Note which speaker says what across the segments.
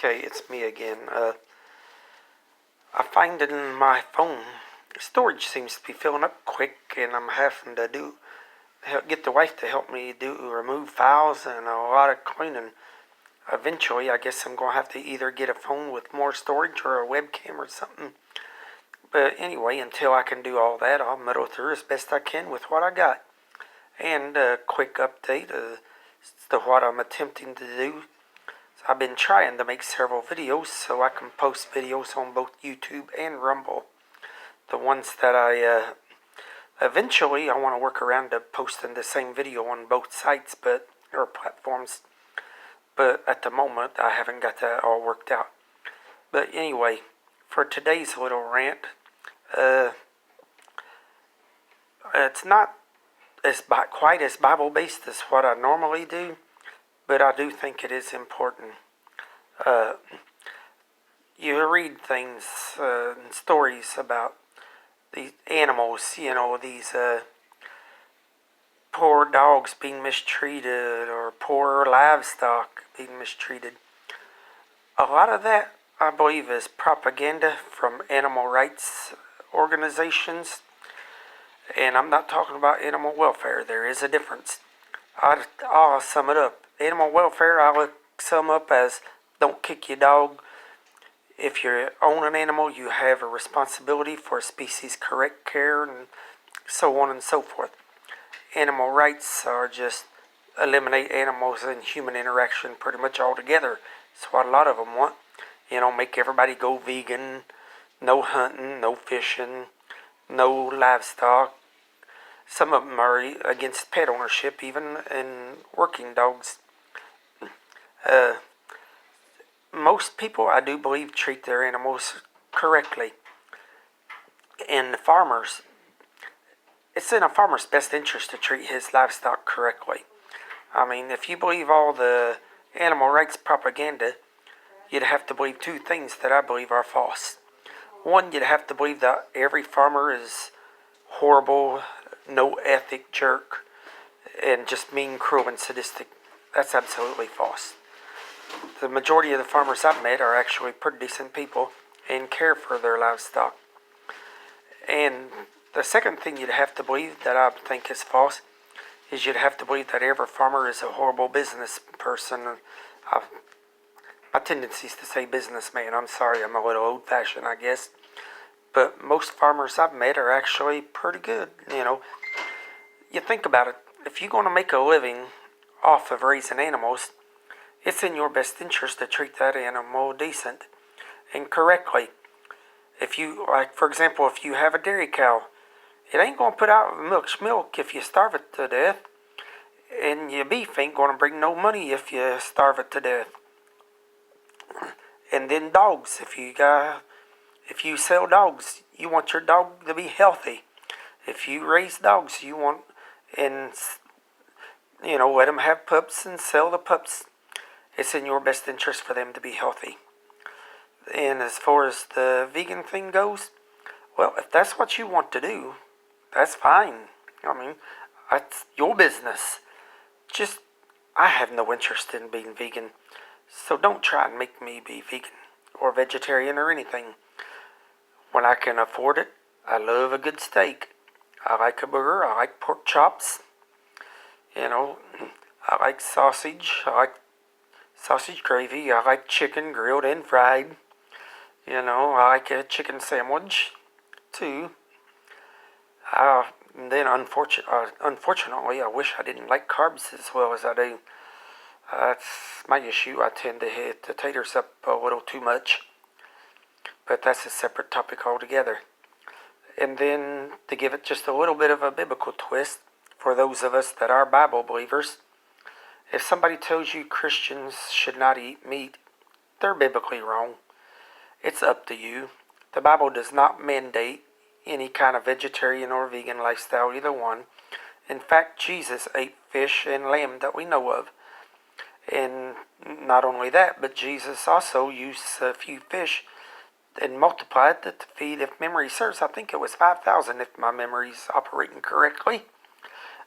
Speaker 1: Okay, it's me again. I find that in my phone, storage seems to be filling up quick, and I'm having to get the wife to help me remove files and a lot of cleaning. Eventually, I guess I'm gonna have to either get a phone with more storage or a webcam or something. But anyway, until I can do all that, I'll muddle through as best I can with what I got. And a quick update as to what I'm attempting to do. I've been trying to make several videos so I can post videos on both YouTube and Rumble. The ones that eventually I want to work around to posting the same video on both sites or platforms. But at the moment I haven't got that all worked out. But anyway, for today's little rant, it's not quite as Bible based as what I normally do, but I do think it is important. You read things and stories about these animals, these poor dogs being mistreated or poor livestock being mistreated. A lot of that, I believe, is propaganda from animal rights organizations. And I'm not talking about animal welfare. There is a difference. I'll sum it up. Animal welfare, I'll sum up as don't kick your dog. If you own an animal, you have a responsibility for species correct care and so on and so forth. Animal rights are just eliminate animals and human interaction pretty much altogether. That's what a lot of them want. Make everybody go vegan, no hunting, no fishing, no livestock. Some of them are against pet ownership, even in working dogs. Most people, I do believe, treat their animals correctly. And the farmers, it's in a farmer's best interest to treat his livestock correctly. I mean, if you believe all the animal rights propaganda, you'd have to believe two things that I believe are false. One, you'd have to believe that every farmer is horrible, no ethic jerk, and just mean, cruel, and sadistic. That's absolutely false. The majority of the farmers I've met are actually pretty decent people and care for their livestock. And the second thing you'd have to believe that I think is false is you'd have to believe that every farmer is a horrible business person. My tendency is to say businessman. I'm sorry, I'm a little old-fashioned, I guess. But most farmers I've met are actually pretty good, You think about it. If you're going to make a living off of raising animals, it's in your best interest to treat that animal decent and correctly. For example, if you have a dairy cow, it ain't going to put out milk if you starve it to death. And your beef ain't going to bring no money if you starve it to death. And then dogs, if you sell dogs, you want your dog to be healthy. If you raise dogs, you want, and let them have pups and sell the pups. It's in your best interest for them to be healthy. And as far as the vegan thing goes, well, if that's what you want to do, that's fine. I mean, that's your business. I have no interest in being vegan, so don't try and make me be vegan or vegetarian or anything. When I can afford it, I love a good steak. I like a burger. I like pork chops. I like sausage. I like sausage gravy. I like chicken grilled and fried. I like a chicken sandwich, too. Then, unfortunately, I wish I didn't like carbs as well as I do. That's my issue. I tend to hit the taters up a little too much. But that's a separate topic altogether. And then, to give it just a little bit of a biblical twist, for those of us that are Bible believers, if somebody tells you Christians should not eat meat, they're biblically wrong. It's up to you. The Bible does not mandate any kind of vegetarian or vegan lifestyle, either one. In fact, Jesus ate fish and lamb that we know of. And not only that, but Jesus also used a few fish and multiplied it to feed, if memory serves, I think it was 5,000 if my memory's operating correctly.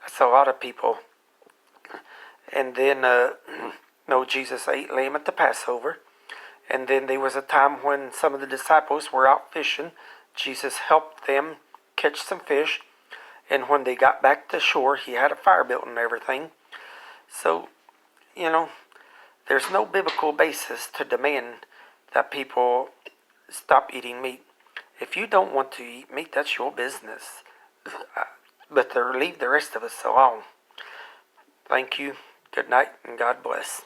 Speaker 1: That's a lot of people. And then, Jesus ate lamb at the Passover. And then there was a time when some of the disciples were out fishing. Jesus helped them catch some fish. And when they got back to shore, he had a fire built and everything. So, you know, there's no biblical basis to demand that people stop eating meat. If you don't want to eat meat, that's your business. But leave the rest of us alone. Thank you. Good night and God bless.